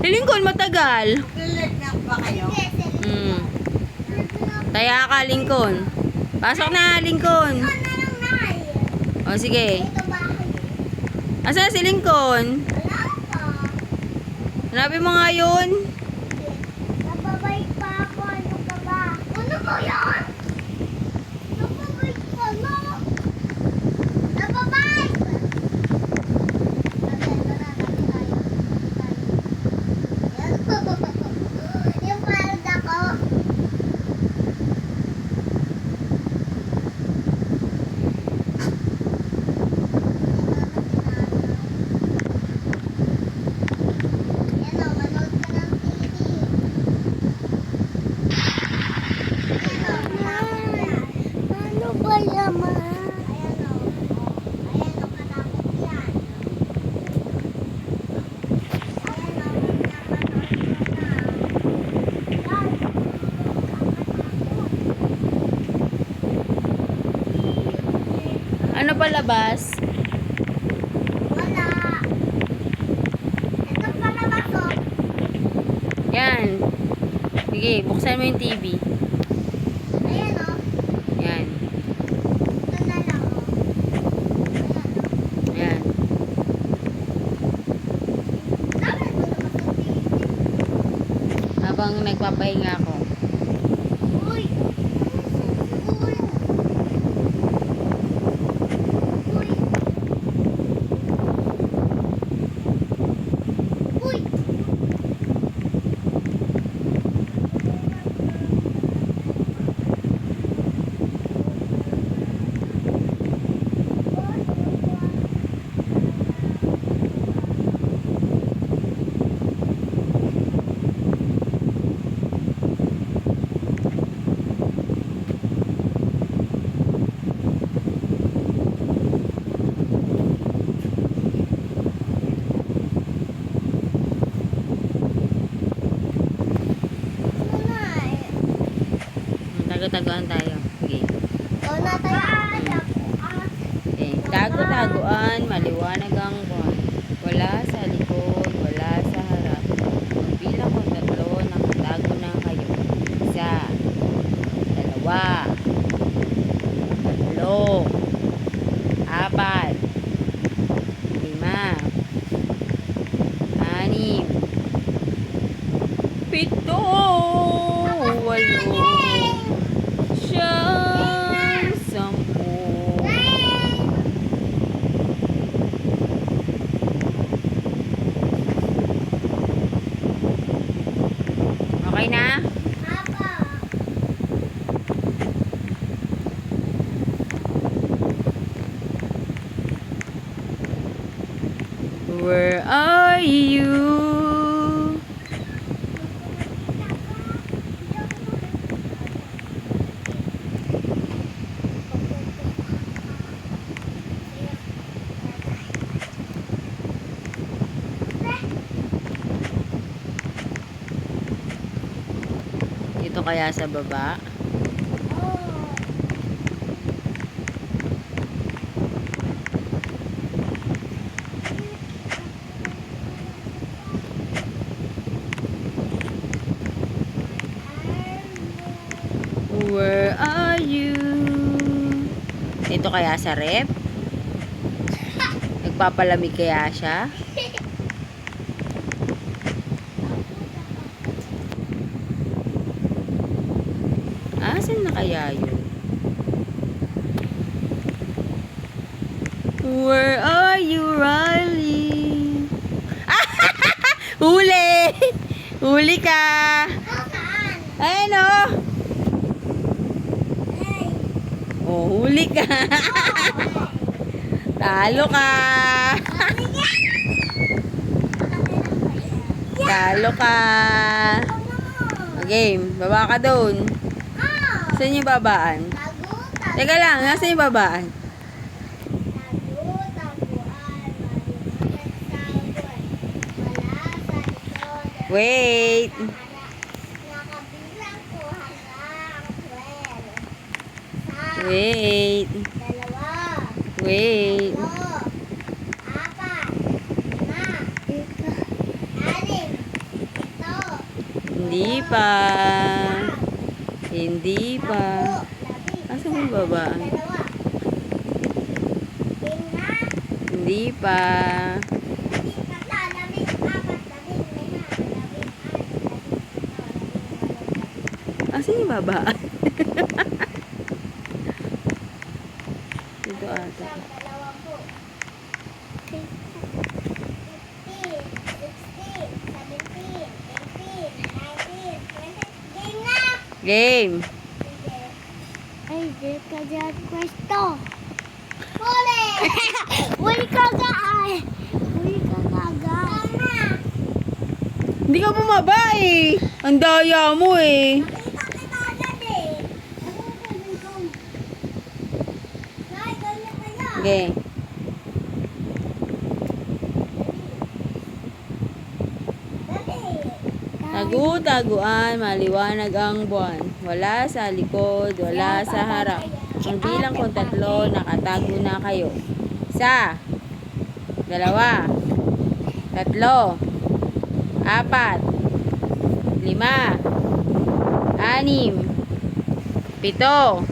Lincoln, matagal. Pilit na ba kayo? Hmm. Taya ka, Lincoln. Pasok na, Lincoln. O, sige. Asa si Lincoln? Hanapin mo nga yun. Nababait pa ako. Ano ka ba? Ano ba yan? Nababait pa, no? Nababait! Yung palda ko. Yan o, manood ka ng TV. Ano ba yaman? Ayan o. Ayan o, katakot yan. Ayan o, Ano palabas? wala. Ito palabas o. Yan. Sige, buksan mo yung TV. Ayan o. Yan. Ito na lang o. Ayan o. Yan. Bakit mo naman sa TV? Habang nagpapahinga ako. Uy! Uy! Uy! Uy! Ano na eh? Tago-tagoan tayo. Sige. O na tayo. Okay. Tago-taguan, maliwanag ang buwan. Wala sa likod, wala sa harap. Magbilang ko 3, nakatago na kayo. 1, 2, 3, 4, 5, 6, 7, 8, 9, 10. Okay na? Apa. Where are you? Dito kaya sa baba? Where are you? Dito kaya sa rep? Nagpapalamig kaya siya? Asan na kaya yun? Where are you, Riley? Huli! Huli ka! Saan? Ayan o! Hey. Oh, huli ka! Talo ka! Talo ka! Game, baba ka doon. Saan yung babaan? Teka lang, nasaan yung babaan? Wait! Nakabilang ko hanggang 12. Wait! Dalawa. Wait! 3, 4, 5, 6, 7, 8, 9, Hindi pa. Hindi pa. Asa mo baba? Dalawa. Game na. Hindi pa. Labing tatlo, labing apat, labing lima, labing anim, Asa yung baba? Dito ata. dalawampu. 15, 16, 17, 18, 19, 20. Game na! Game. Sige. Ay, di ka dyan pwesto. Huli! Huli ka gaan! Huli ka gaan! Hindi ka bumaba eh. Ang daya mo eh. Nakita kita agad eh. Nay, ganyan kaya. Okay. Tagu-taguan, maliwanag ang buwan. Wala sa likod, wala sa harap. Ang bilang kong tatlo, nakatago na kayo. Isa, dalawa, tatlo, apat, lima, anim, pito,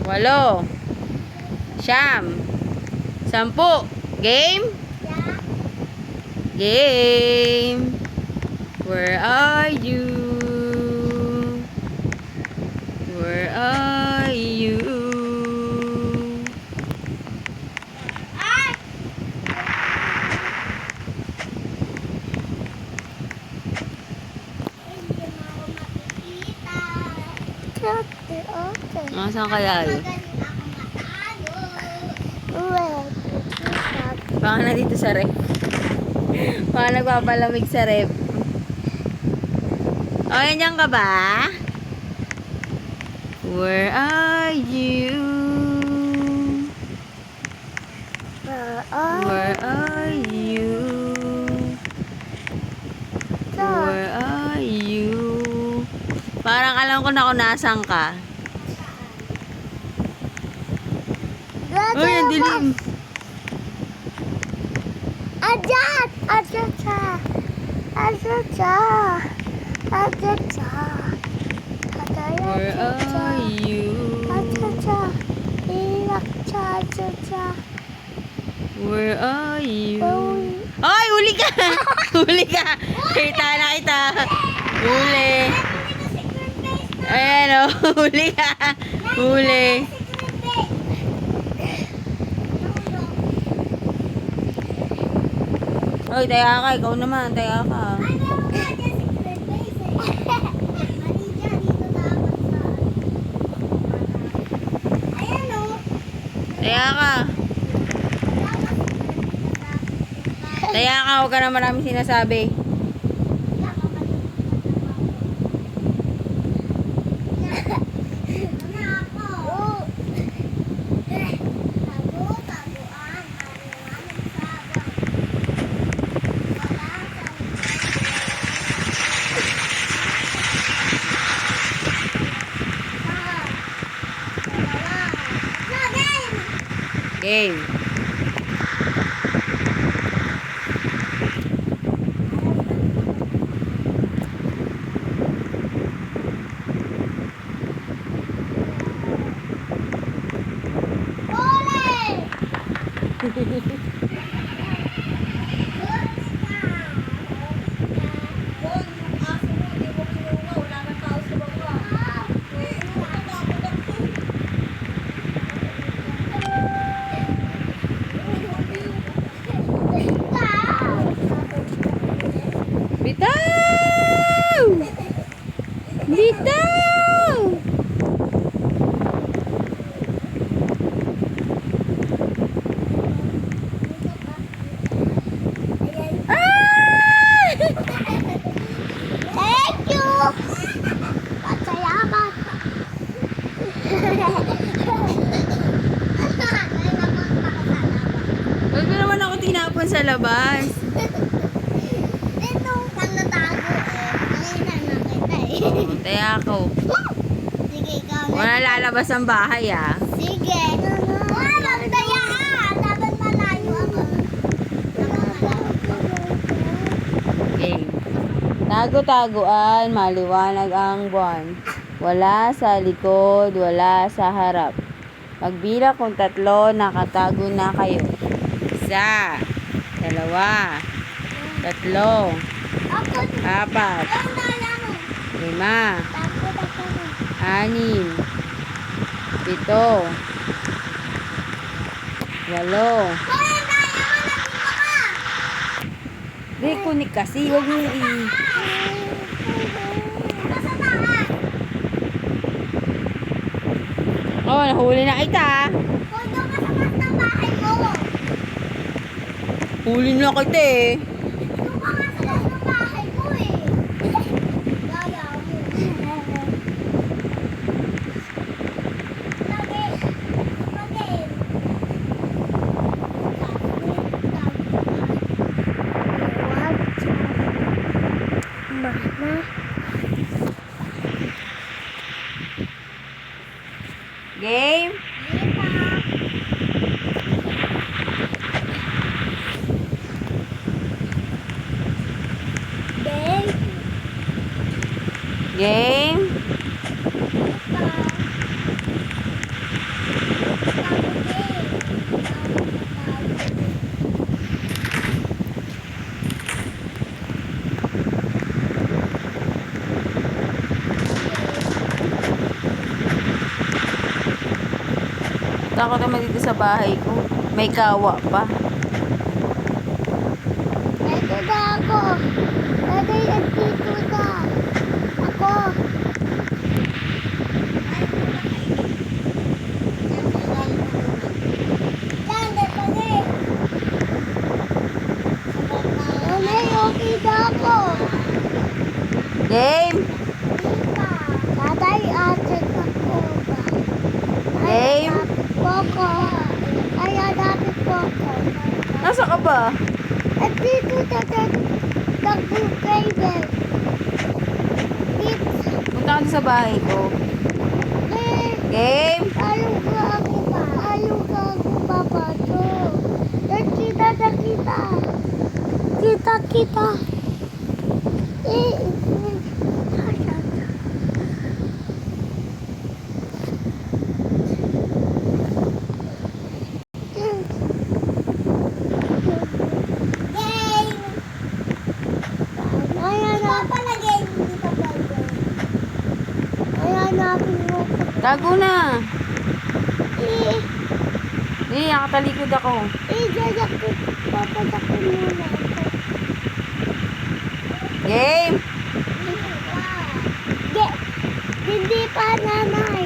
walo, siyam, sampu. Game? Game. Where are you? Where are you? Ay! Hindi mo ako makikita. Okay, okay. Nasaan kaya yun? Magaling ako matalo. Well, Baka na dito sa ref. Baka nagpapalamig sa ref. O, yan ka ba? Where are you? Where are you? Where are you? Parang alam ko na kung nasan ka. Uy, ang dilim. Ajat! Ajat siya! Ajat siya! Ajat siya! Where are you? Ajat siya! Iyak siya! Ajat siya! Where are you? Ay, huli ka! Huli ka! Kita na kita! Huli! Ayan o, huli ka! Huli! Oy, taya ka. Ikaw naman, taya ka. Taya ka. Taya ka, huwag ka na maraming sinasabi. Game. Bitaw! Bitaw! Ah! Thank you! Pasalamat! Huwag mo naman ako tinapon sa labas. Ito kang natago eh. Kanina nakita eh. Taya ako. Sige, ikaw na. Wala lalabas ang bahay ah. Sige. Magdaya ka. Dapat malayo ako. Game. Tago-taguan, maliwanag ang buwan. Wala sa likod, wala sa harap. Pagbilang kong 3, nakatago na kayo. 1, 2, 3, Ako, 4, ang dala mo. 5, Takot ako na. 6, 7, 8. Hoy, ang dala mo, nandito ka. Di kunik kasi, wag mo Nasa taas. Oh, nahuli na kita. Hoy, doon ka sa taas ng bahay mo. Huli na kita eh. Doon ka nga sa taas ng bahay mo eh. Daya mo. Lagi. Lagi. Mama. Game? Babe. Game? Takot naman dito sa bahay ko. May kawa pa. Ito na ako. Lagay ang dito na. Ako. Nanay, okay na ako. Game? Tatay, atin ako ba? Game? Poco. Ay, hanapin Poco. Nasa ka ba? At dito tatay, nag-favorite. Dito. Punta ka sa bahay ko. Game? Ayaw ka ako pa. Ayaw ka ako papasok. Nakita na kita. Kita. Tago na. Eh, Di, nakatalikod ako. jayak ko. Papatak ko muna ako. Game? Hindi pa, nanay.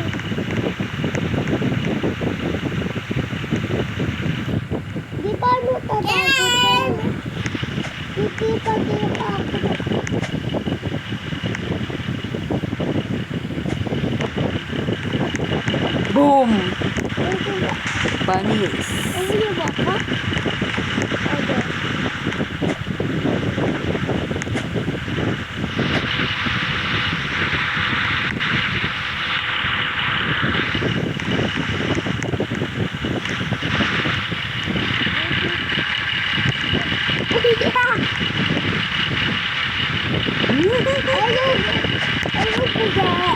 Di pa ano tatapos? Hindi pa ako. Boom! Ano ba? Panis. Ano ba ka? Ano? Ano po ba?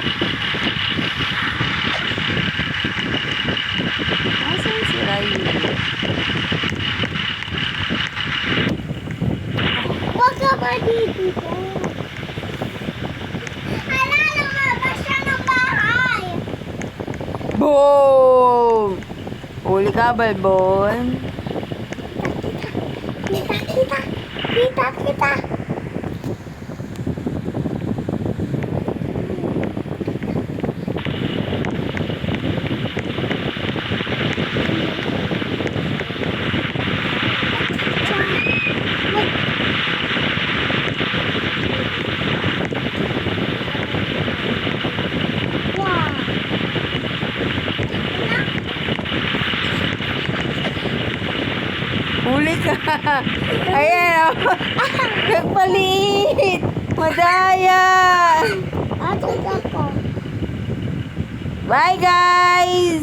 Asan si Rayu? Huwag ka ba dito? Ala, lumabas siya ng bahay. Boom! Huli ka, Balbon. Kita. Wow. Huli ka. Ayan, oh. Nagpalit. Madaya. Ato ako. Bye, guys!